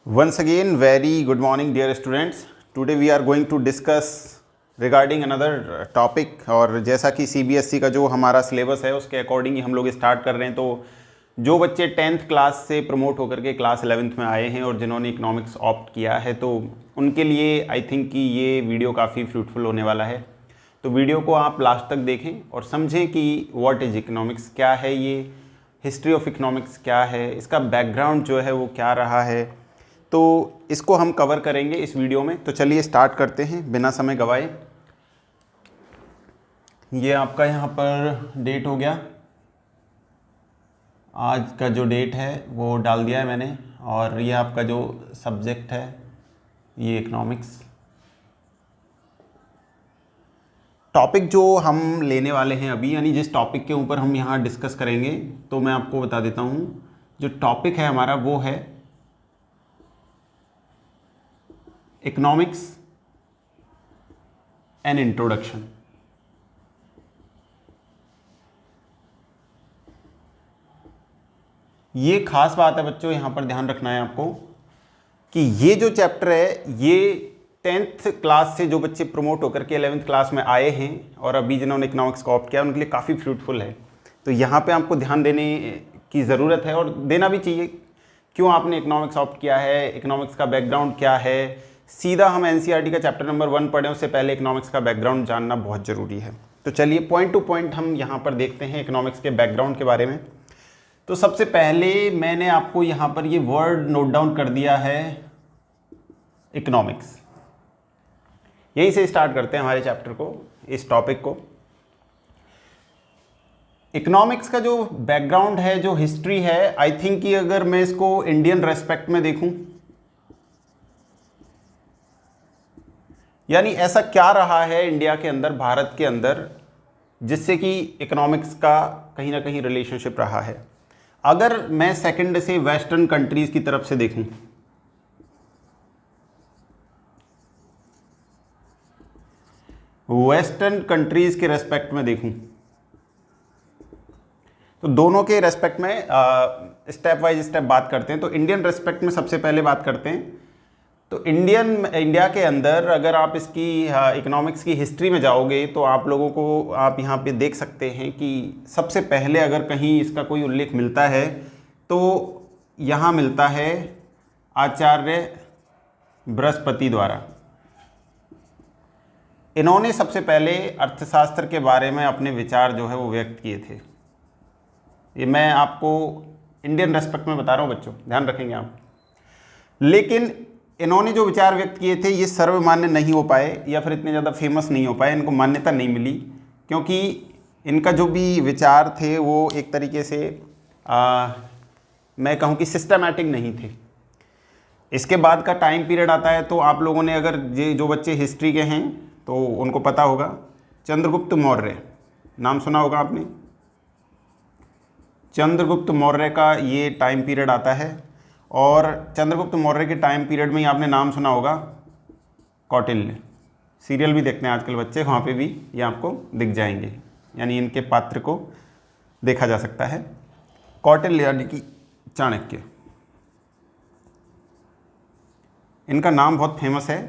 Once again, very good morning, dear students. Today we are going to discuss regarding another topic और जैसा कि CBSE का जो हमारा सिलेबस है उसके अकॉर्डिंग ही हम लोग स्टार्ट कर रहे हैं। तो जो बच्चे 10th क्लास से प्रमोट होकर के क्लास 11th में आए हैं और जिन्होंने इकोनॉमिक्स ऑप्ट किया है तो उनके लिए आई थिंक कि ये वीडियो काफ़ी फ्रूटफुल होने वाला है। तो वीडियो को आप लास्ट तक देखें और समझें कि व्हाट इज़ इकोनॉमिक्स, क्या है ये, हिस्ट्री ऑफ इकोनॉमिक्स क्या है, इसका बैकग्राउंड जो है वो क्या रहा है। तो इसको हम कवर करेंगे इस वीडियो में। तो चलिए स्टार्ट करते हैं बिना समय गवाए। ये आपका यहाँ पर डेट हो गया, आज का जो डेट है वो डाल दिया है मैंने, और ये आपका जो सब्जेक्ट है ये इकोनॉमिक्स। टॉपिक जो हम लेने वाले हैं अभी, यानी जिस टॉपिक के ऊपर हम यहाँ डिस्कस करेंगे, तो मैं आपको बता देता हूँ जो टॉपिक है हमारा वो है इकोनॉमिक्स एन इंट्रोडक्शन। ये खास बात है बच्चों, यहां पर ध्यान रखना है आपको कि ये जो चैप्टर है ये 10th क्लास से जो बच्चे प्रमोट होकर के 11th क्लास में आए हैं और अभी जिन्होंने इकोनॉमिक्स को ऑप्ट किया उनके लिए काफ़ी फ्रूटफुल है। तो यहाँ पे आपको ध्यान देने की ज़रूरत है और देना भी चाहिए। क्यों आपने इकोनॉमिक्स ऑप्ट किया है, इकोनॉमिक्स का बैकग्राउंड क्या है। सीधा हम एनसीईआरटी का चैप्टर नंबर 1 पढ़ें उससे पहले इकोनॉमिक्स का बैकग्राउंड जानना बहुत ज़रूरी है। तो चलिए पॉइंट टू पॉइंट हम यहाँ पर देखते हैं इकोनॉमिक्स के बैकग्राउंड के बारे में। तो सबसे पहले मैंने आपको यहाँ पर ये वर्ड नोट डाउन कर दिया है इकोनॉमिक्स। यहीं से स्टार्ट करते हैं हमारे चैप्टर को, इस टॉपिक को। इकोनॉमिक्स का जो बैकग्राउंड है, जो हिस्ट्री है, आई थिंक कि अगर मैं इसको इंडियन रेस्पेक्ट में देखूं, यानी ऐसा क्या रहा है इंडिया के अंदर, भारत के अंदर, जिससे कि इकोनॉमिक्स का कहीं ना कहीं रिलेशनशिप रहा है। अगर मैं सेकंड से वेस्टर्न कंट्रीज की तरफ से देखूं, वेस्टर्न कंट्रीज के रेस्पेक्ट में देखूं, तो दोनों के रेस्पेक्ट में स्टेप वाइज स्टेप बात करते हैं। तो इंडियन रेस्पेक्ट में सबसे पहले बात करते हैं। तो इंडिया के अंदर अगर आप इसकी इकोनॉमिक्स की हिस्ट्री में जाओगे तो आप लोगों को, आप यहाँ पे देख सकते हैं कि सबसे पहले अगर कहीं इसका कोई उल्लेख मिलता है तो यहाँ मिलता है आचार्य बृहस्पति द्वारा। इन्होंने सबसे पहले अर्थशास्त्र के बारे में अपने विचार जो है वो व्यक्त किए थे। ये मैं आपको इंडियन रेस्पेक्ट में बता रहा हूँ बच्चों, ध्यान रखेंगे आप। लेकिन इन्होंने जो विचार व्यक्त किए थे ये सर्वमान्य नहीं हो पाए या फिर इतने ज़्यादा फेमस नहीं हो पाए, इनको मान्यता नहीं मिली, क्योंकि इनका जो भी विचार थे वो एक तरीके से मैं कहूँ कि सिस्टमैटिक नहीं थे। इसके बाद का टाइम पीरियड आता है, तो आप लोगों ने, अगर ये जो बच्चे हिस्ट्री के हैं तो उनको पता होगा, चंद्रगुप्त मौर्य नाम सुना होगा आपने। चंद्रगुप्त मौर्य का ये टाइम पीरियड आता है, और चंद्रगुप्त मौर्य के टाइम पीरियड में ही आपने नाम सुना होगा कौटिल्य। सीरियल भी देखते हैं आजकल बच्चे, वहाँ पे भी ये आपको दिख जाएंगे, यानी इनके पात्र को देखा जा सकता है। कौटिल्य यानी कि चाणक्य, इनका नाम बहुत फेमस है।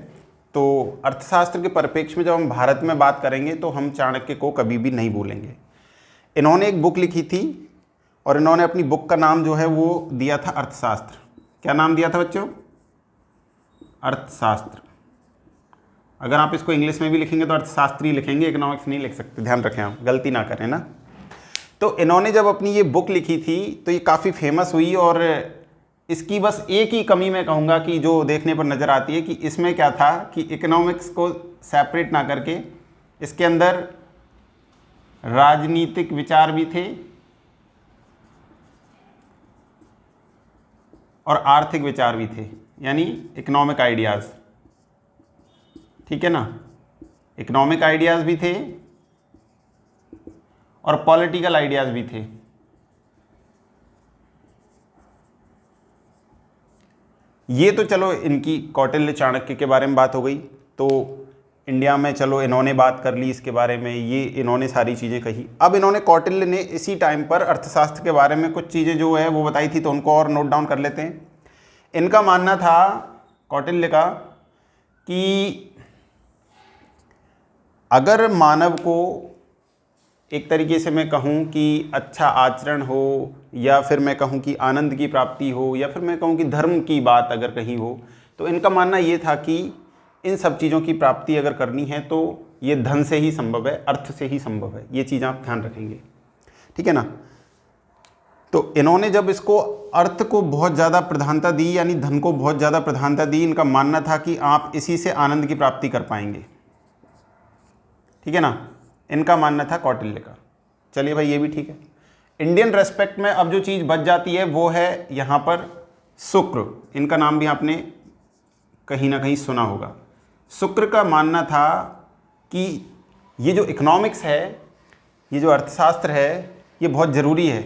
तो अर्थशास्त्र के परिप्रेक्ष्य में जब हम भारत में बात करेंगे तो हम चाणक्य को कभी भी नहीं भूलेंगे। इन्होंने एक बुक लिखी थी और इन्होंने अपनी बुक का नाम जो है वो दिया था अर्थशास्त्र। क्या नाम दिया था बच्चों? अर्थशास्त्र। अगर आप इसको इंग्लिश में भी लिखेंगे तो अर्थशास्त्री लिखेंगे, इकोनॉमिक्स नहीं लिख सकते, ध्यान रखें आप, गलती ना करें ना। तो इन्होंने जब अपनी ये बुक लिखी थी तो ये काफ़ी फेमस हुई, और इसकी बस एक ही कमी मैं कहूँगा कि जो देखने पर नज़र आती है कि इसमें क्या था कि इकोनॉमिक्स को सेपरेट ना करके इसके अंदर राजनीतिक विचार भी थे और आर्थिक विचार भी थे, यानी इकोनॉमिक आइडियाज़। ठीक है ना, इकोनॉमिक आइडियाज़ भी थे और पॉलिटिकल आइडियाज़ भी थे। ये तो चलो इनकी कौटिल्य चाणक्य के बारे में बात हो गई। तो इंडिया में चलो इन्होंने बात कर ली इसके बारे में, ये इन्होंने सारी चीज़ें कही। अब इन्होंने कौटिल्य ने इसी टाइम पर अर्थशास्त्र के बारे में कुछ चीज़ें जो है वो बताई थी, तो उनको और नोट डाउन कर लेते हैं। इनका मानना था, कौटिल्य का, कि अगर मानव को एक तरीके से मैं कहूँ कि अच्छा आचरण हो, या फिर मैं कहूँ कि आनंद की प्राप्ति हो, या फिर मैं कहूँ कि धर्म की बात अगर कहीं हो, तो इनका मानना ये था कि इन सब चीज़ों की प्राप्ति अगर करनी है तो ये धन से ही संभव है, अर्थ से ही संभव है। ये चीज़ आप ध्यान रखेंगे, ठीक है ना। तो इन्होंने जब इसको अर्थ को बहुत ज़्यादा प्रधानता दी, यानी धन को बहुत ज़्यादा प्रधानता दी, इनका मानना था कि आप इसी से आनंद की प्राप्ति कर पाएंगे, ठीक है ना। इनका मानना था कौटिल्य का। चलिए भाई, ये भी ठीक है। इंडियन रेस्पेक्ट में अब जो चीज़ बच जाती है वो है यहाँ पर शुक्र। इनका नाम भी आपने कहीं ना कहीं सुना होगा। शुक्र का मानना था कि ये जो इकोनॉमिक्स है, ये जो अर्थशास्त्र है, ये बहुत ज़रूरी है।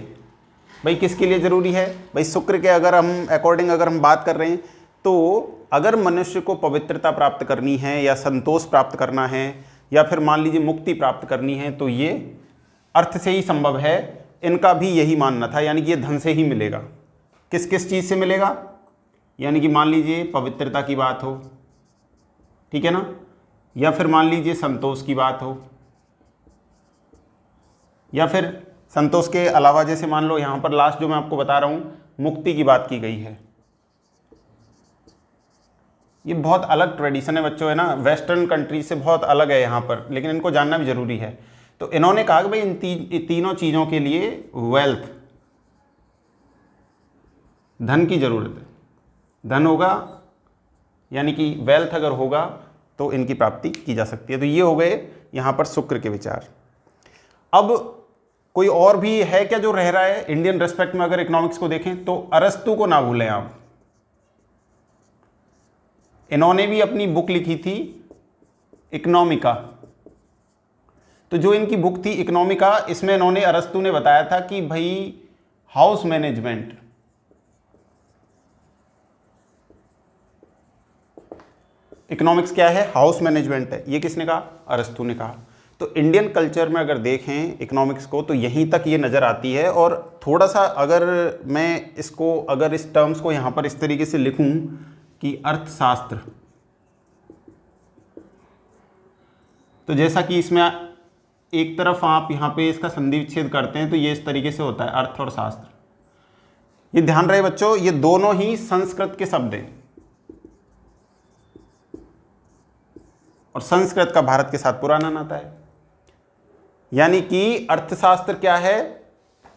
भाई किसके लिए ज़रूरी है? भाई शुक्र के अगर हम अकॉर्डिंग अगर हम बात कर रहे हैं, तो अगर मनुष्य को पवित्रता प्राप्त करनी है, या संतोष प्राप्त करना है, या फिर मान लीजिए मुक्ति प्राप्त करनी है, तो ये अर्थ से ही संभव है। इनका भी यही मानना था, यानी कि ये धन से ही मिलेगा। किस किस चीज़ से मिलेगा? यानी कि मान लीजिए पवित्रता की बात हो, ठीक है ना, या फिर मान लीजिए संतोष की बात हो, या फिर संतोष के अलावा जैसे मान लो यहाँ पर लास्ट जो मैं आपको बता रहा हूँ, मुक्ति की बात की गई है। ये बहुत अलग ट्रेडिशन है बच्चों, है ना, वेस्टर्न कंट्री से बहुत अलग है यहाँ पर, लेकिन इनको जानना भी जरूरी है। तो इन्होंने कहा कि भाई इन तीनों चीज़ों के लिए वेल्थ, धन की ज़रूरत है। धन होगा, यानी कि वेल्थ अगर होगा तो इनकी प्राप्ति की जा सकती है। तो ये हो गए यहाँ पर शुक्र के विचार। अब कोई और भी है क्या जो रह रहा है इंडियन रेस्पेक्ट में? अगर इकोनॉमिक्स को देखें तो अरस्तु को ना भूलें आप। इन्होंने भी अपनी बुक लिखी थी इकोनॉमिका। तो जो इनकी बुक थी इकोनॉमिका, इसमें इन्होंने, अरस्तु ने बताया था कि भाई हाउस मैनेजमेंट, इकोनॉमिक्स क्या है? हाउस मैनेजमेंट है। ये किसने कहा? अरस्तु ने कहा। तो इंडियन कल्चर में अगर देखें इकोनॉमिक्स को तो यहीं तक ये नज़र आती है। और थोड़ा सा अगर मैं इसको, अगर इस टर्म्स को यहाँ पर इस तरीके से लिखूं कि अर्थशास्त्र, तो जैसा कि इसमें एक तरफ आप यहाँ पे इसका संधि विच्छेद करते हैं तो ये इस तरीके से होता है, अर्थ और शास्त्र। ये ध्यान रहे बच्चों, ये दोनों ही संस्कृत के शब्द हैं, और संस्कृत का भारत के साथ पुराना नाता है। यानी कि अर्थशास्त्र क्या है?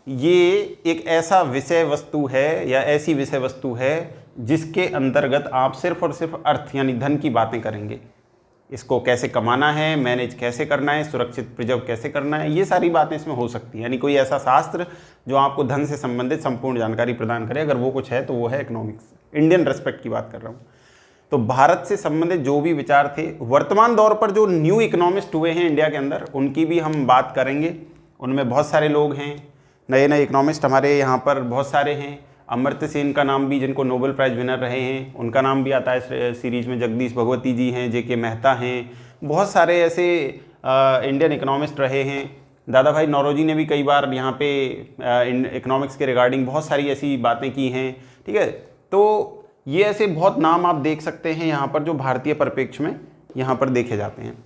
ये एक ऐसा विषय वस्तु है, या ऐसी विषय वस्तु है जिसके अंतर्गत आप सिर्फ और सिर्फ अर्थ यानी धन की बातें करेंगे। इसको कैसे कमाना है, मैनेज कैसे करना है, सुरक्षित प्रिजर्व कैसे करना है, ये सारी बातें इसमें हो सकती हैं। यानी कोई ऐसा शास्त्र जो आपको धन से संबंधित संपूर्ण जानकारी प्रदान करे, अगर वो कुछ है तो वो है इकोनॉमिक्स। इंडियन रेस्पेक्ट की बात कर रहा हूँ। तो भारत से संबंधित जो भी विचार थे, वर्तमान दौर पर जो न्यू इकोनॉमिस्ट हुए हैं इंडिया के अंदर, उनकी भी हम बात करेंगे। उनमें बहुत सारे लोग हैं, नए नए इकोनॉमिस्ट हमारे यहाँ पर बहुत सारे हैं। अमर्त्य सेन का नाम भी, जिनको नोबेल प्राइज़ विनर रहे हैं, उनका नाम भी आता है इस सीरीज़ में। जगदीश भगवती जी हैं, जेके मेहता हैं, बहुत सारे ऐसे इंडियन इकोनॉमिस्ट रहे हैं। दादा भाई नौरोजी ने भी कई बार यहाँ पे इकोनॉमिक्स के रिगार्डिंग बहुत सारी ऐसी बातें की हैं, ठीक है। तो ये ऐसे बहुत नाम आप देख सकते हैं यहाँ पर, जो भारतीय परिप्रेक्ष्य में यहाँ पर देखे जाते हैं।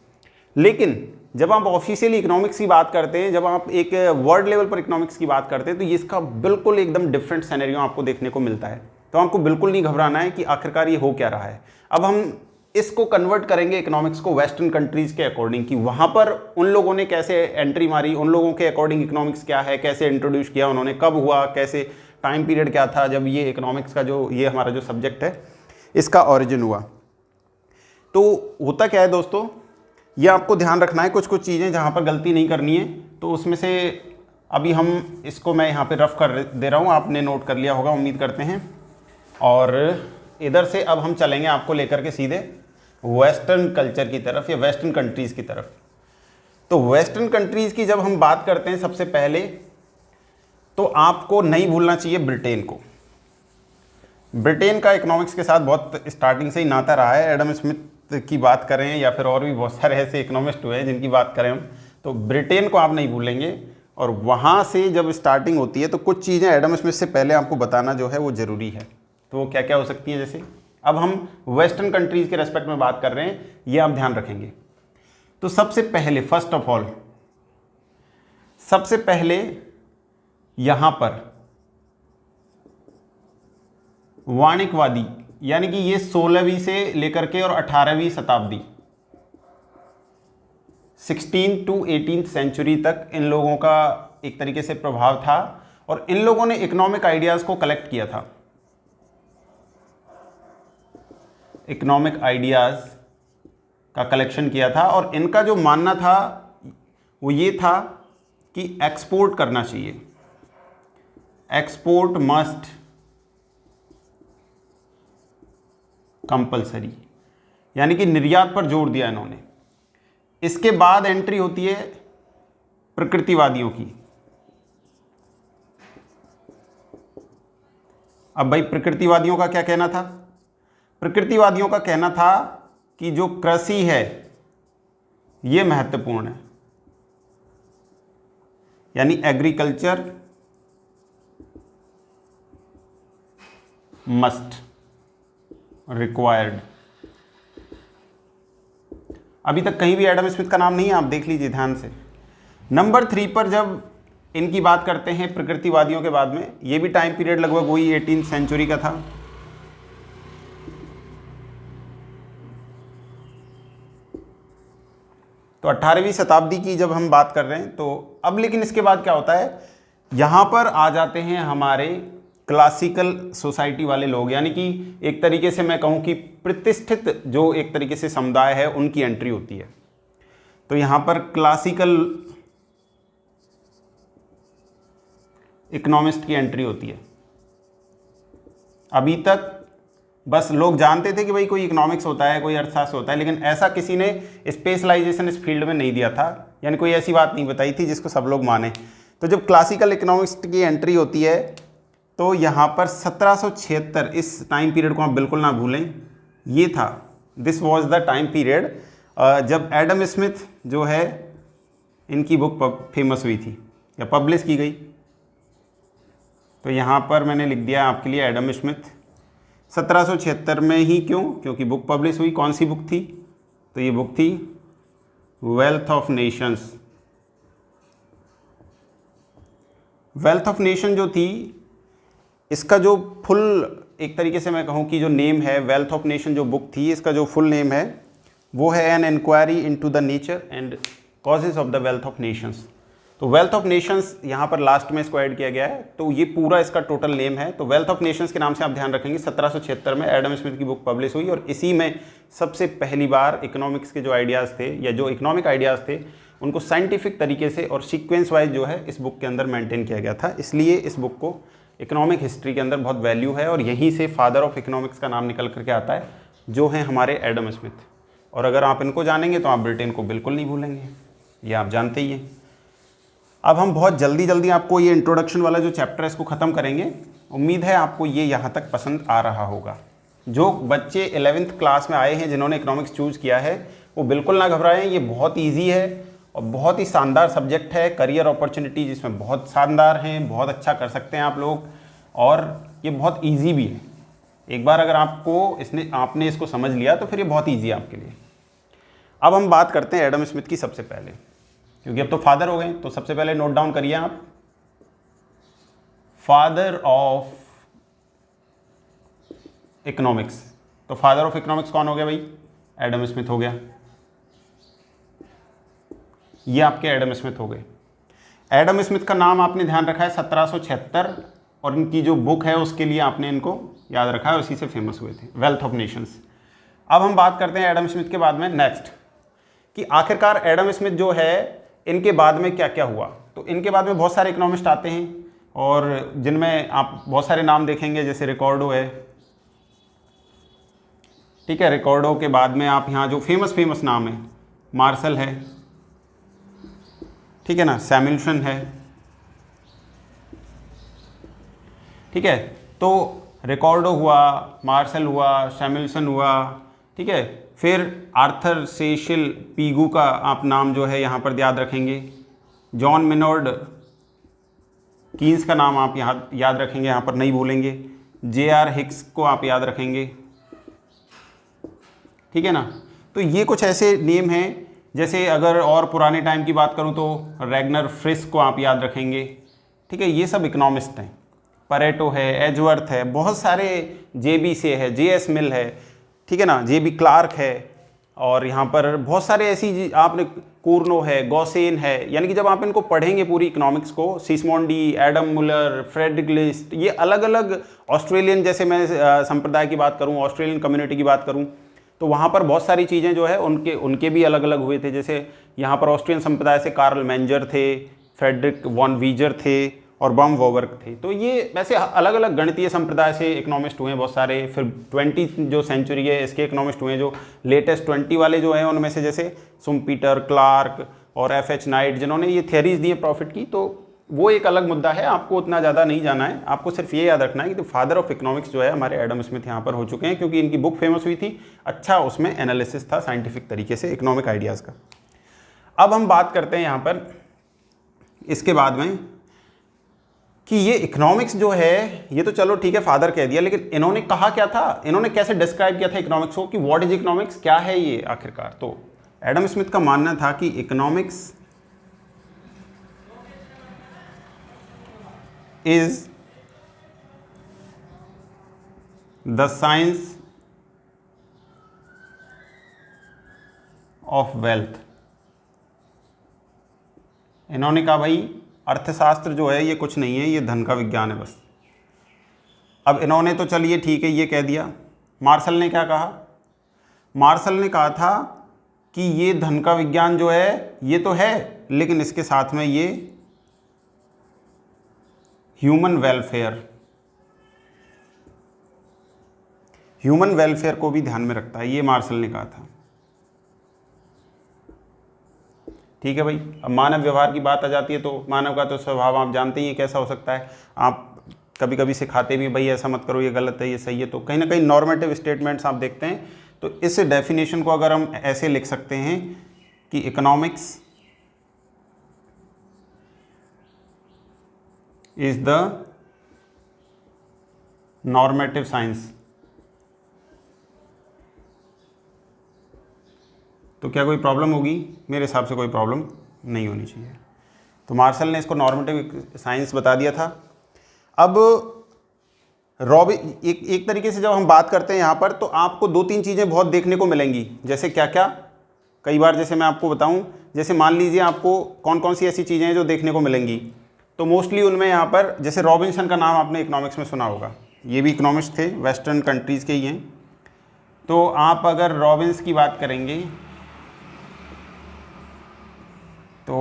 लेकिन जब आप ऑफिशियली इकोनॉमिक्स की बात करते हैं, जब आप एक वर्ल्ड लेवल पर इकोनॉमिक्स की बात करते हैं, तो ये इसका बिल्कुल एकदम डिफरेंट सिनेरियो आपको देखने को मिलता है। तो आपको बिल्कुल नहीं घबराना है कि आखिरकार ये हो क्या रहा है। अब हम इसको कन्वर्ट करेंगे इकोनॉमिक्स को वेस्टर्न कंट्रीज़ के अकॉर्डिंग, कि वहाँ पर उन लोगों ने कैसे एंट्री मारी, उन लोगों के अकॉर्डिंग इकोनॉमिक्स क्या है, कैसे इंट्रोड्यूस किया उन्होंने, कब हुआ, कैसे टाइम पीरियड क्या था जब ये इकोनॉमिक्स का जो ये हमारा जो सब्जेक्ट है इसका ओरिजिन हुआ। तो होता क्या है दोस्तों, ये आपको ध्यान रखना है, कुछ कुछ चीज़ें जहाँ पर गलती नहीं करनी है। तो उसमें से अभी हम इसको मैं यहाँ पे रफ कर दे रहा हूँ, आपने नोट कर लिया होगा उम्मीद करते हैं। और इधर से अब हम चलेंगे आपको लेकर के सीधे वेस्टर्न कल्चर की तरफ, या वेस्टर्न कंट्रीज़ की तरफ। तो वेस्टर्न कंट्रीज़ की जब हम बात करते हैं, सबसे पहले तो आपको नहीं भूलना चाहिए ब्रिटेन को। ब्रिटेन का इकोनॉमिक्स के साथ बहुत स्टार्टिंग से ही नाता रहा है। एडम स्मिथ की बात करें, या फिर और भी बहुत सारे ऐसे इकोनॉमिस्ट हुए हैं जिनकी बात करें हम, तो ब्रिटेन को आप नहीं भूलेंगे। और वहाँ से जब स्टार्टिंग होती है तो कुछ चीज़ें एडम स्मिथ से पहले आपको बताना जो है वो ज़रूरी है। तो वो क्या क्या हो सकती हैं, जैसे अब हम वेस्टर्न कंट्रीज़ के रेस्पेक्ट में बात कर रहे हैं, ये आप ध्यान रखेंगे। तो सबसे पहले फर्स्ट ऑफ ऑल सबसे पहले यहां पर वाणिज्यवादी, यानी कि ये 16वीं से लेकर के और 18वीं शताब्दी 16 to 18th सेंचुरी तक इन लोगों का एक तरीके से प्रभाव था और इन लोगों ने इकोनॉमिक आइडियाज़ को कलेक्ट किया था। इकोनॉमिक आइडियाज़ का कलेक्शन किया था और इनका जो मानना था वो ये था कि एक्सपोर्ट करना चाहिए, एक्सपोर्ट मस्ट कंपलसरी, यानी कि निर्यात पर जोर दिया इन्होंने। इसके बाद एंट्री होती है प्रकृतिवादियों की। अब भाई प्रकृतिवादियों का क्या कहना था? प्रकृतिवादियों का कहना था कि जो कृषि है ये महत्वपूर्ण है, यानी एग्रीकल्चर मस्ट रिक्वायर्ड। अभी तक कहीं भी एडम स्मिथ का नाम नहीं है, आप देख लीजिए ध्यान से। नंबर 3 पर जब इनकी बात करते हैं प्रकृतिवादियों के बाद में, ये भी टाइम पीरियड लगभग वही 18th सेंचुरी का था। तो 18वीं शताब्दी की जब हम बात कर रहे हैं, तो अब लेकिन इसके बाद क्या होता है, यहाँ पर आ जाते हैं हमारे क्लासिकल सोसाइटी वाले लोग, यानी कि एक तरीके से मैं कहूँ कि प्रतिष्ठित जो एक तरीके से समुदाय है उनकी एंट्री होती है। तो यहाँ पर क्लासिकल इकोनॉमिस्ट की एंट्री होती है। अभी तक बस लोग जानते थे कि भाई कोई इकोनॉमिक्स होता है, कोई अर्थशास्त्र होता है, लेकिन ऐसा किसी ने स्पेशलाइजेशन इस फील्ड में नहीं दिया था, यानी कोई ऐसी बात नहीं बताई थी जिसको सब लोग माने। तो जब क्लासिकल इकोनॉमिक्स की एंट्री होती है तो यहाँ पर 1776, इस टाइम पीरियड को आप बिल्कुल ना भूलें, ये था, this was the time period जब एडम स्मिथ जो है इनकी बुक फेमस हुई थी या पब्लिश की गई। तो यहाँ पर मैंने लिख दिया आपके लिए एडम स्मिथ 1776 में ही। क्यों? क्योंकि बुक पब्लिश हुई। कौन सी बुक थी? तो ये बुक थी wealth of nations. Wealth of nation जो थी, इसका जो फुल एक तरीके से मैं कहूँ कि जो नेम है, वेल्थ ऑफ नेशन जो बुक थी, इसका जो फुल नेम है वो है an inquiry into the nature and causes of the wealth of nations. तो वेल्थ ऑफ नेशंस यहाँ पर लास्ट में इसको ऐड किया गया है, तो ये पूरा इसका टोटल नेम है। तो वेल्थ ऑफ नेशंस के नाम से आप ध्यान रखेंगे। 1776 में एडम स्मिथ की बुक पब्लिश हुई और इसी में सबसे पहली बार इकोनॉमिक्स के जो आइडियाज़ थे या जो इकोनॉमिक आइडियाज़ थे उनको साइंटिफिक तरीके से और सीक्वेंस वाइज जो है इस बुक के अंदर मेंटेन किया गया था। इसलिए इस बुक को इकोनॉमिक हिस्ट्री के अंदर बहुत वैल्यू है और यहीं से फादर ऑफ इकोनॉमिक्स का नाम निकल करके आता है, जो है हमारे एडम स्मिथ। और अगर आप इनको जानेंगे तो आप ब्रिटेन को बिल्कुल नहीं भूलेंगे, ये आप जानते ही हैं। अब हम बहुत जल्दी आपको ये इंट्रोडक्शन वाला जो चैप्टर है इसको ख़त्म करेंगे। उम्मीद है आपको ये यहाँ तक पसंद आ रहा होगा। जो बच्चे 11th क्लास में आए हैं जिन्होंने इकोनॉमिक्स चूज़ किया है वो बिल्कुल ना घबराएं, ये बहुत ईजी है और बहुत ही शानदार सब्जेक्ट है। करियर अपॉर्चुनिटी जिसमें बहुत शानदार हैं, बहुत अच्छा कर सकते हैं आप लोग, और ये बहुत ईजी भी है। एक बार अगर आपने इसको समझ लिया तो फिर ये बहुत ईजी है आपके लिए। अब हम बात करते हैं एडम स्मिथ की सबसे पहले, क्योंकि अब तो फादर हो गए, तो सबसे पहले नोट डाउन करिए आप, फादर ऑफ इकोनॉमिक्स। तो फादर ऑफ इकोनॉमिक्स कौन हो गया भाई? एडम स्मिथ हो गया। ये आपके एडम स्मिथ हो गए। एडम स्मिथ का नाम आपने ध्यान रखा है 1776, और इनकी जो बुक है उसके लिए आपने इनको याद रखा है, उसी से फेमस हुए थे, वेल्थ ऑफ नेशंस। अब हम बात करते हैं एडम स्मिथ के बाद में नेक्स्ट, कि आखिरकार एडम स्मिथ जो है इनके बाद में क्या क्या हुआ। तो इनके बाद में बहुत सारे इकोनॉमिस्ट आते हैं और जिनमें आप बहुत सारे नाम देखेंगे, जैसे रिकॉर्डो है, ठीक है। रिकॉर्डो के बाद में आप यहाँ जो फेमस नाम है, मार्शल है, ठीक है ना, सैमुएल्सन है, ठीक है। तो रिकॉर्डो हुआ, मार्शल हुआ, सैमुएल्सन हुआ, ठीक है। फिर आर्थर सेशिल पीगू का आप नाम जो है यहाँ पर याद रखेंगे। जॉन मेनॉर्ड कीन्स का नाम आप यहाँ याद रखेंगे, यहाँ पर नहीं भूलेंगे। J.R. हिक्स को आप याद रखेंगे, ठीक है ना। तो ये कुछ ऐसे नेम हैं, जैसे अगर और पुराने टाइम की बात करूं तो रैगनर फ्रिस को आप याद रखेंगे, ठीक है। ये सब इकोनॉमिस्ट हैं। परेटो है, एजवर्थ है, बहुत सारे, J.B. से है, J.S. मिल है, ठीक है ना, J.B. क्लार्क है, और यहाँ पर बहुत सारे ऐसी आपने कूर्नो है, गॉसेन है, यानी कि जब आप इनको पढ़ेंगे पूरी इकोनॉमिक्स को, सिसमोंडी, एडम मुलर, फ्रेडरिक लिस्ट, ये अलग अलग ऑस्ट्रेलियन, जैसे मैं संप्रदाय की बात करूँ, ऑस्ट्रेलियन कम्युनिटी की बात करूँ, तो वहाँ पर बहुत सारी चीज़ें जो है उनके भी अलग अलग हुए थे। जैसे यहाँ पर ऑस्ट्रियन संप्रदाय से कार्ल मेंजर थे, फ्रेडरिक वॉन वीजर थे और बम वॉबर्ग थे। तो ये वैसे अलग अलग गणितीय संप्रदाय से इकोनॉमिस्ट हुए हैं बहुत सारे। फिर 20 जो सेंचुरी है इसके इकोनॉमिस्ट हुए हैं, जो लेटेस्ट 20 वाले जो हैं उनमें से जैसे सुम्पीटर, क्लार्क और F.H. नाइट, जिन्होंने ये थियरीज दी प्रॉफिट की। तो वो एक अलग मुद्दा है, आपको उतना ज़्यादा नहीं जाना है, आपको सिर्फ ये याद रखना है कि फादर ऑफ इकोनॉमिक्स जो है हमारे एडम स्मिथ यहाँ पर हो चुके हैं, क्योंकि इनकी बुक फेमस हुई थी, अच्छा उसमें एनालिसिस था साइंटिफिक तरीके से इकोनॉमिक आइडियाज़ का। अब हम बात करते हैं यहाँ पर इसके बाद में कि ये इकोनॉमिक्स जो है, ये तो चलो ठीक है फादर कह दिया, लेकिन इन्होंने कहा क्या था, इन्होंने कैसे डिस्क्राइब किया था इकोनॉमिक्स को, कि व्हाट इज इकोनॉमिक्स, क्या है ये आखिरकार। तो एडम स्मिथ का मानना था कि economics is the science of wealth. इन्होंने कहा भाई अर्थशास्त्र जो है ये कुछ नहीं है, ये धन का विज्ञान है बस। अब इन्होंने तो चलिए ठीक है ये कह दिया। मार्शल ने क्या कहा, मार्शल ने कहा था कि ये धन का विज्ञान जो है ये तो है, लेकिन इसके साथ में ये ह्यूमन वेलफेयर को भी ध्यान में रखता है, ये मार्शल ने कहा था। ठीक है भाई। अब मानव व्यवहार की बात आ जाती है, तो मानव का तो स्वभाव आप जानते ही हैं कैसा हो सकता है। आप कभी कभी सिखाते भी भाई ऐसा मत करो, ये गलत है, ये सही है, तो कहीं ना कहीं नॉर्मेटिव स्टेटमेंट्स आप देखते हैं। तो इस डेफिनेशन को अगर हम ऐसे लिख सकते हैं कि economics is the normative science. तो क्या कोई प्रॉब्लम होगी? मेरे हिसाब से कोई प्रॉब्लम नहीं होनी चाहिए। तो मार्शल ने इसको नॉर्मेटिव साइंस बता दिया था। अब एक तरीके से जब हम बात करते हैं यहाँ पर, तो आपको 2-3 चीज़ें बहुत देखने को मिलेंगी। जैसे क्या क्या, कई बार जैसे मैं आपको बताऊँ, जैसे मान लीजिए आपको कौन कौन सी ऐसी चीज़ें हैं जो देखने को मिलेंगी, तो मोस्टली उनमें यहाँ पर जैसे रॉबिन्सन का नाम आपने इकोनॉमिक्स में सुना होगा, ये भी इकोनॉमिस्ट थे, वेस्टर्न कंट्रीज़ के ही हैं। तो आप अगर रॉबिन्स की बात करेंगे तो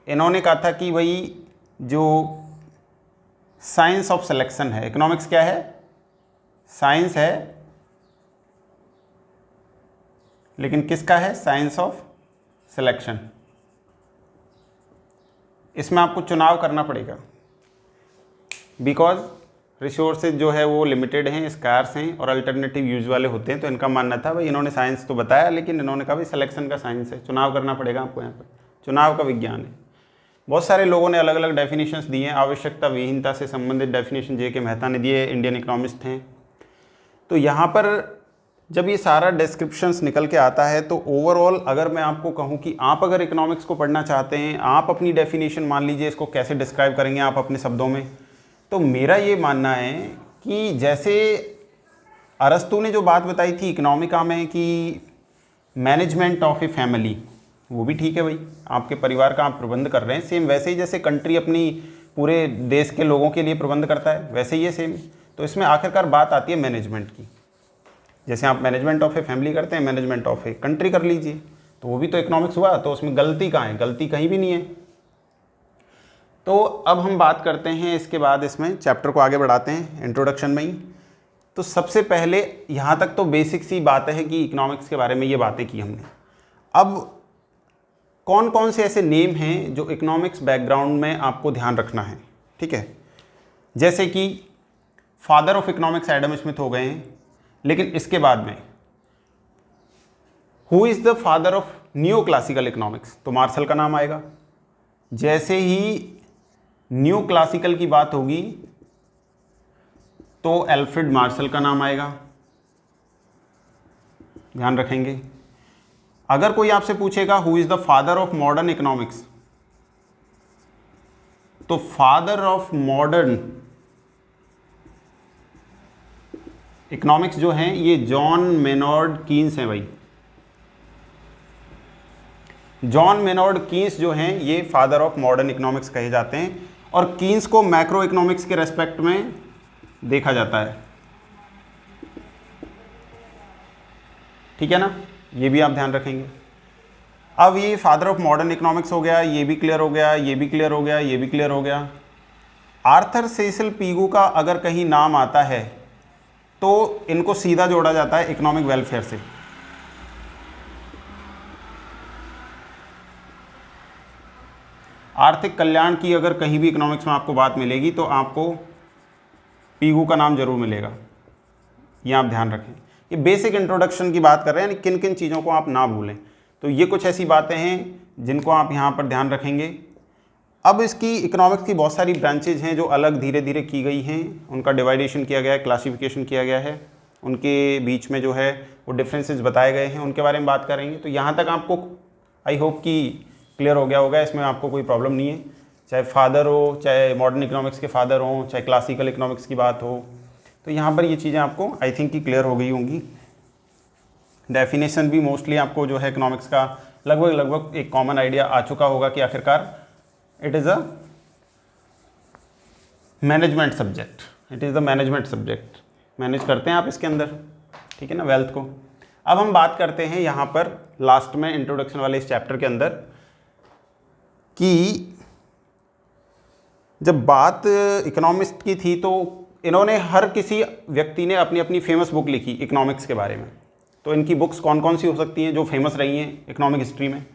इन्होंने कहा था कि भाई जो साइंस ऑफ सिलेक्शन है, इकोनॉमिक्स क्या है? साइंस है, लेकिन किसका है? Science of selection. इसमें आपको चुनाव करना पड़ेगा, बिकॉज रिसोर्सेज जो है वो लिमिटेड हैं, स्कार्स हैं और अल्टरनेटिव यूज वाले होते हैं। तो इनका मानना था भाई इन्होंने साइंस तो बताया, लेकिन इन्होंने कहा भाई सिलेक्शन का साइंस है, चुनाव करना पड़ेगा आपको, यहाँ पर चुनाव का विज्ञान है। बहुत सारे लोगों ने अलग अलग डेफिनेशंस दिए हैं। आवश्यकता विहीनता से संबंधित डेफिनेशन J.K. मेहता ने दिए, इंडियन इकोनॉमिस्ट हैं। तो यहाँ पर जब ये सारा डिस्क्रिप्शंस निकल के आता है, तो ओवरऑल अगर मैं आपको कहूँ कि आप अगर इकोनॉमिक्स को पढ़ना चाहते हैं, आप अपनी डेफिनेशन मान लीजिए, इसको कैसे डिस्क्राइब करेंगे आप अपने शब्दों में, तो मेरा ये मानना है कि जैसे अरस्तु ने जो बात बताई थी इकोनॉमिका में कि मैनेजमेंट ऑफ ए फैमिली, वो भी ठीक है भाई, आपके परिवार का आप प्रबंध कर रहे हैं, सेम वैसे ही जैसे कंट्री अपनी पूरे देश के लोगों के लिए प्रबंध करता है, वैसे ही है सेम। तो इसमें आखिरकार बात आती है मैनेजमेंट की। जैसे आप मैनेजमेंट ऑफ ए फैमिली करते हैं, मैनेजमेंट ऑफ ए कंट्री कर लीजिए, तो वो भी तो इकोनॉमिक्स हुआ। तो उसमें गलती कहाँ है? गलती कहीं भी नहीं है। तो अब हम बात करते हैं इसके बाद, इसमें चैप्टर को आगे बढ़ाते हैं इंट्रोडक्शन में ही। तो सबसे पहले यहाँ तक तो बेसिक सी बात है कि इकोनॉमिक्स के बारे में ये बातें की हमने। अब कौन कौन से ऐसे नेम हैं जो इकोनॉमिक्स बैकग्राउंड में आपको ध्यान रखना है, ठीक है। जैसे कि father of economics Adam Smith हो गए हैं, लेकिन इसके बाद में who is the father of new classical economics, तो मार्शल का नाम आएगा। जैसे ही न्यू क्लासिकल की बात होगी तो एल्फ्रेड मार्शल का नाम आएगा, ध्यान रखेंगे। अगर कोई आपसे पूछेगा who is the father of modern economics, तो फादर ऑफ मॉडर्न इकोनॉमिक्स जो हैं ये जॉन मेनॉर्ड कीन्स हैं भाई। जॉन मेनॉर्ड कीन्स जो हैं ये फादर ऑफ मॉडर्न इकोनॉमिक्स कहे जाते हैं, और कीन्स को मैक्रो इकोनॉमिक्स के रेस्पेक्ट में देखा जाता है, ठीक है ना, ये भी आप ध्यान रखेंगे। अब ये फादर ऑफ मॉडर्न इकोनॉमिक्स हो गया, ये भी क्लियर हो गया, ये भी क्लियर हो गया, ये भी क्लियर हो गया। आर्थर सेसिल पीगू का अगर कहीं नाम आता है तो इनको सीधा जोड़ा जाता है इकोनॉमिक वेलफेयर से। आर्थिक कल्याण की अगर कहीं भी इकोनॉमिक्स में आपको बात मिलेगी तो आपको पीगू का नाम जरूर मिलेगा, ये आप ध्यान रखें। ये बेसिक इंट्रोडक्शन की बात कर रहे हैं, यानी किन किन चीज़ों को आप ना भूलें। तो ये कुछ ऐसी बातें हैं जिनको आप यहाँ पर ध्यान रखेंगे। अब इसकी इकोनॉमिक्स की बहुत सारी ब्रांचेज हैं जो अलग धीरे धीरे की गई हैं, उनका डिवाइडेशन किया गया है, क्लासिफिकेशन किया गया है, उनके बीच में जो है वो डिफरेंसेस बताए गए हैं, उनके बारे में बात करेंगे। तो यहाँ तक आपको आई होप कि क्लियर हो गया होगा, इसमें आपको कोई प्रॉब्लम नहीं है। चाहे फादर हो, चाहे मॉडर्न इकोनॉमिक्स के फादर हो, चाहे क्लासिकल इकोनॉमिक्स की बात हो, तो यहाँ पर ये चीज़ें आपको आई थिंक कि क्लियर हो गई होंगी। डेफिनेशन भी मोस्टली आपको जो है इकोनॉमिक्स का लगभग एक कॉमन आइडिया आ चुका होगा कि आखिरकार it is a management subject, it is the management subject, manage करते हैं आप इसके अंदर, ठीक है ना, वेल्थ को। अब हम बात करते हैं यहाँ पर लास्ट में इंट्रोडक्शन वाले इस चैप्टर के अंदर कि जब बात इकोनॉमिस्ट की थी तो इन्होंने हर किसी व्यक्ति ने अपनी अपनी फेमस बुक लिखी इकोनॉमिक्स के बारे में। तो इनकी बुक्स कौन कौन सी हो सकती हैं जो फेमस रही हैं इकोनॉमिक हिस्ट्री में?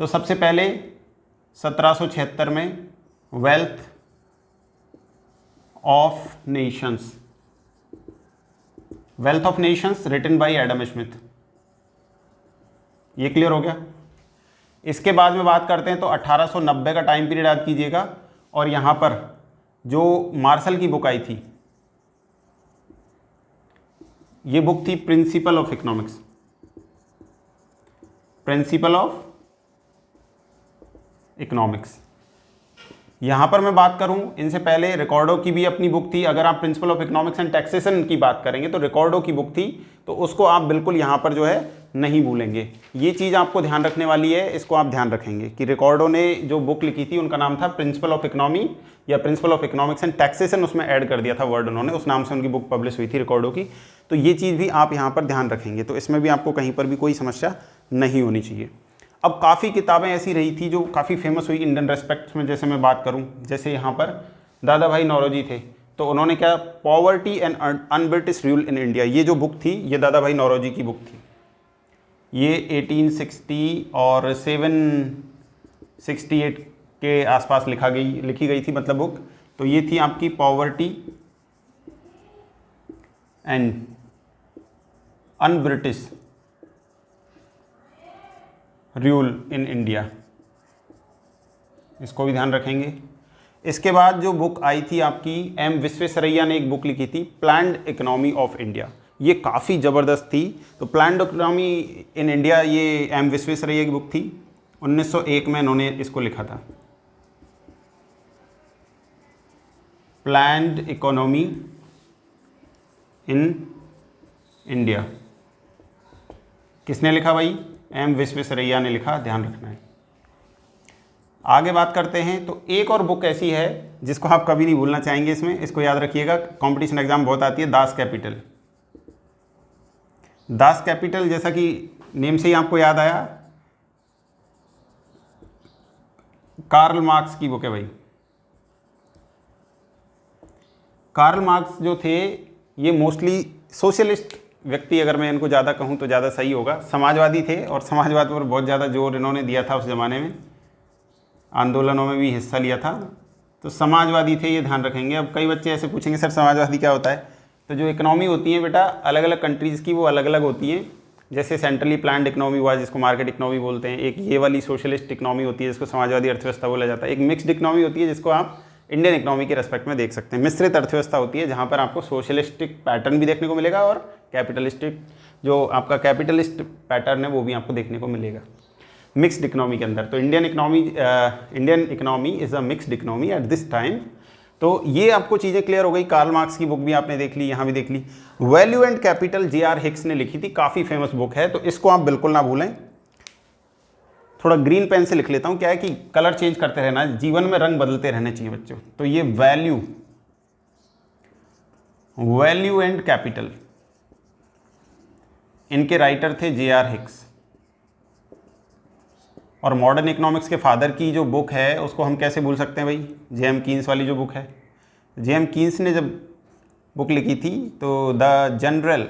तो सबसे पहले 1776 में wealth of nations, wealth of nations written by Adam Smith, ये क्लियर हो गया। इसके बाद में बात करते हैं तो 1890 का टाइम पीरियड याद कीजिएगा, और यहाँ पर जो मार्शल की बुक आई थी ये बुक थी principle of economics, principle of economics. यहाँ पर मैं बात करूँ इनसे पहले रिकॉर्डो की भी अपनी बुक थी। अगर आप principle of economics and taxation की बात करेंगे तो रिकॉर्डो की बुक थी, तो उसको आप बिल्कुल यहाँ पर जो है नहीं भूलेंगे। ये चीज़ आपको ध्यान रखने वाली है, इसको आप ध्यान रखेंगे कि रिकॉर्डो ने जो बुक लिखी थी उनका नाम था प्रिंसिपल ऑफ इकोनॉमी या principle of economics and taxation, उसमें ऐड कर दिया था वर्ड उन्होंने, उस नाम से उनकी बुक पब्लिश हुई थी रिकॉर्डो की। तो ये चीज़ भी आप यहाँ पर ध्यान रखेंगे, तो इसमें भी आपको कहीं पर भी कोई समस्या नहीं होनी चाहिए। अब काफ़ी किताबें ऐसी रही थी जो काफ़ी फेमस हुई इंडियन रेस्पेक्ट्स में, जैसे मैं बात करूं, जैसे यहाँ पर दादा भाई नौरोजी थे, तो उन्होंने क्या poverty and un-British rule in India, ये जो बुक थी ये दादा भाई नौरोजी की बुक थी। ये 1860 और 768 के आसपास लिखी गई थी मतलब बुक। तो ये थी आपकी poverty and un-British rule in India, इसको भी ध्यान रखेंगे। इसके बाद जो बुक आई थी आपकी एम विश्वेश्वरैया ने एक बुक लिखी थी प्लान्ड इकोनॉमी ऑफ इंडिया, ये काफ़ी ज़बरदस्त थी। तो प्लान्ड इकोनॉमी इन इंडिया ये एम विश्वेश्वरैया की बुक थी, 1901 में इन्होंने इसको लिखा था, प्लान्ड इकोनॉमी इन इंडिया। किसने लिखा भाई? एम विश्वेश्वरैया ने लिखा, ध्यान रखना है। आगे बात करते हैं तो एक और बुक ऐसी है जिसको आप कभी नहीं भूलना चाहेंगे, इसमें इसको याद रखिएगा, कंपटीशन एग्जाम बहुत आती है, दास कैपिटल। दास कैपिटल जैसा कि नेम से ही आपको याद आया, कार्ल मार्क्स की बुक है भाई। कार्ल मार्क्स जो थे ये मोस्टली सोशलिस्ट व्यक्ति, अगर मैं इनको ज़्यादा कहूँ तो ज़्यादा सही होगा, समाजवादी थे और समाजवाद पर बहुत ज़्यादा जोर इन्होंने दिया था उस ज़माने में, आंदोलनों में भी हिस्सा लिया था, तो समाजवादी थे, ये ध्यान रखेंगे। अब कई बच्चे ऐसे पूछेंगे सर समाजवादी क्या होता है? तो जो इकोनॉमी होती है बेटा अलग अलग कंट्रीज़ की वो अलग अलग होती हैं, जैसे सेंट्रली प्लान्ड इकोनॉमी हुआ जिसको मार्केट इकोनॉमी बोलते हैं, एक ये वाली सोशलिस्ट इकोनॉमी होती है जिसको समाजवादी अर्थव्यवस्था बोला जाता है, एक मिक्स्ड इकोनॉमी होती है जिसको आप इंडियन इकोनॉमी के रेस्पेक्ट में देख सकते हैं। मिश्रित अर्थव्यवस्था होती है जहाँ पर आपको सोशलिस्टिक पैटर्न भी देखने को मिलेगा और कैपिटलिस्टिक जो आपका कैपिटलिस्ट पैटर्न है वो भी आपको देखने को मिलेगा मिक्स्ड इकोनॉमी के अंदर। तो Indian economy is a mixed economy at this time. तो ये आपको चीज़ें क्लियर हो गई। कार्ल मार्क्स की बुक भी आपने देख ली, यहाँ भी देख ली। Value and capital J.R. Hicks ने लिखी थी, काफ़ी फेमस बुक है, तो इसको आप बिल्कुल ना भूलें। थोड़ा ग्रीन पेन से लिख लेता हूँ, क्या है कि कलर चेंज करते रहना, जीवन में रंग बदलते रहने चाहिए बच्चों। तो ये वैल्यू एंड कैपिटल, इनके राइटर थे J.R. हिक्स। और मॉडर्न इकोनॉमिक्स के फादर की जो बुक है उसको हम कैसे भूल सकते हैं भाई, J.M. कीन्स वाली जो बुक है। J.M. कीन्स ने जब बुक लिखी थी तो the general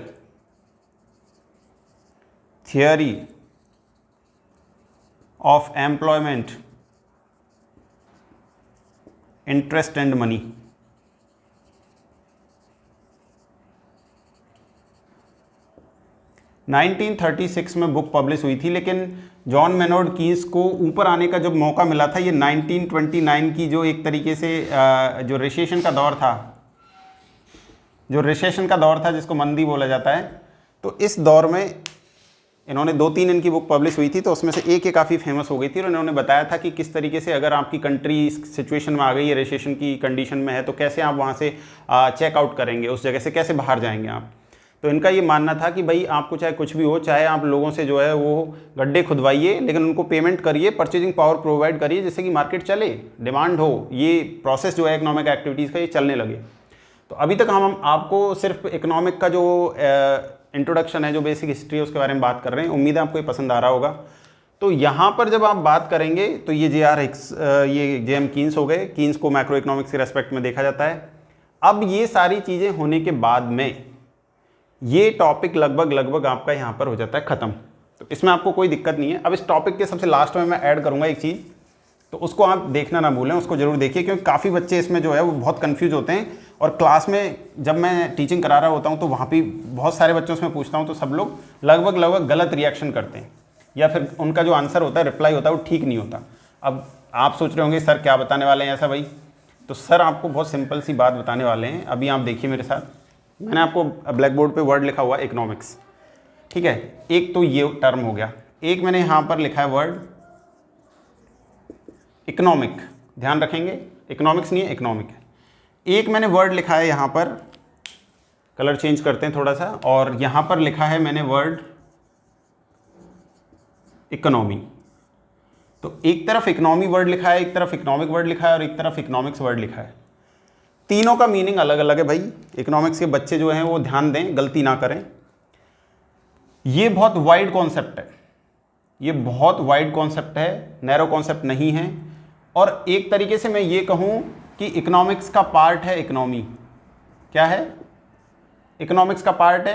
theory of employment, interest and money, nineteen 1936 में बुक पब्लिश हुई थी, लेकिन जॉन मेनोर्ड कीन्स को ऊपर आने का जब मौका मिला था, ये 1929 की जो एक तरीके से जो रिसेशन का दौर था, जिसको मंदी बोला जाता है, तो इस दौर में इन्होंने 2-3 इनकी बुक पब्लिश हुई थी, तो उसमें से एक काफ़ी फेमस हो गई थी और इन्होंने बताया था कि किस तरीके से अगर आपकी कंट्री इस सिचुएशन में आ गई है, रिसेशन की कंडीशन में है, तो कैसे आप वहाँ से चेकआउट करेंगे, उस जगह से कैसे बाहर जाएंगे आप। तो इनका ये मानना था कि भाई आपको चाहे कुछ भी हो, चाहे आप लोगों से जो है वो गड्ढे खुदवाइए, लेकिन उनको पेमेंट करिए, परचेजिंग पावर प्रोवाइड करिए, जिससे कि मार्केट चले, डिमांड हो, ये प्रोसेस जो है इकोनॉमिक एक्टिविटीज़ का ये चलने लगे। तो अभी तक हम आपको सिर्फ इकोनॉमिक का जो इंट्रोडक्शन है, जो बेसिक हिस्ट्री है, उसके बारे में बात कर रहे हैं। उम्मीद है आपको ये पसंद आ रहा होगा। तो यहाँ पर जब आप बात करेंगे तो ये J.R. हिक्स, ये J.M. कीन्स हो गए। कीन्स को मैक्रो इकोनॉमिक्स के रेस्पेक्ट में देखा जाता है। अब ये सारी चीज़ें होने के बाद में ये टॉपिक लगभग आपका यहाँ पर हो जाता है ख़त्म। तो इसमें आपको कोई दिक्कत नहीं है। अब इस टॉपिक के सबसे लास्ट में मैं ऐड करूँगा एक चीज़, तो उसको आप देखना ना भूलें, उसको ज़रूर देखिए, क्योंकि काफ़ी बच्चे इसमें जो है वो बहुत कंफ्यूज होते हैं। और क्लास में जब मैं टीचिंग करा रहा होता हूँ तो वहाँ पे बहुत सारे बच्चों से मैं पूछता हूँ, तो सब लोग लगभग गलत रिएक्शन करते हैं, या फिर उनका जो आंसर होता है, रिप्लाई होता है, वो ठीक नहीं होता। अब आप सोच रहे होंगे सर क्या बताने वाले हैं ऐसा भाई, तो सर आपको बहुत सिंपल सी बात बताने वाले हैं। अभी आप देखिए मेरे साथ, मैंने आपको ब्लैक बोर्ड पे वर्ड लिखा हुआ इकोनॉमिक्स, ठीक है। एक तो ये टर्म हो गया, एक मैंने यहाँ पर लिखा है वर्ड इकोनॉमिक, ध्यान रखेंगे, इकोनॉमिक्स नहीं है, इकोनॉमिक है। एक मैंने वर्ड लिखा है यहाँ पर, कलर चेंज करते हैं थोड़ा सा, और यहाँ पर लिखा है मैंने वर्ड इकोनॉमी। तो एक तरफ इकोनॉमी वर्ड लिखा है, एक तरफ इकोनॉमिक वर्ड लिखा है, और एक तरफ इकोनॉमिक्स वर्ड लिखा है। तीनों का मीनिंग अलग अलग है भाई। इकोनॉमिक्स के बच्चे जो हैं वो ध्यान दें, गलती ना करें। ये बहुत वाइड कॉन्सेप्ट है, ये बहुत वाइड कॉन्सेप्ट है, नैरो कॉन्सेप्ट नहीं है। और एक तरीके से मैं ये कहूँ कि इकोनॉमिक्स का पार्ट है इकोनॉमी। क्या है? इकोनॉमिक्स का पार्ट है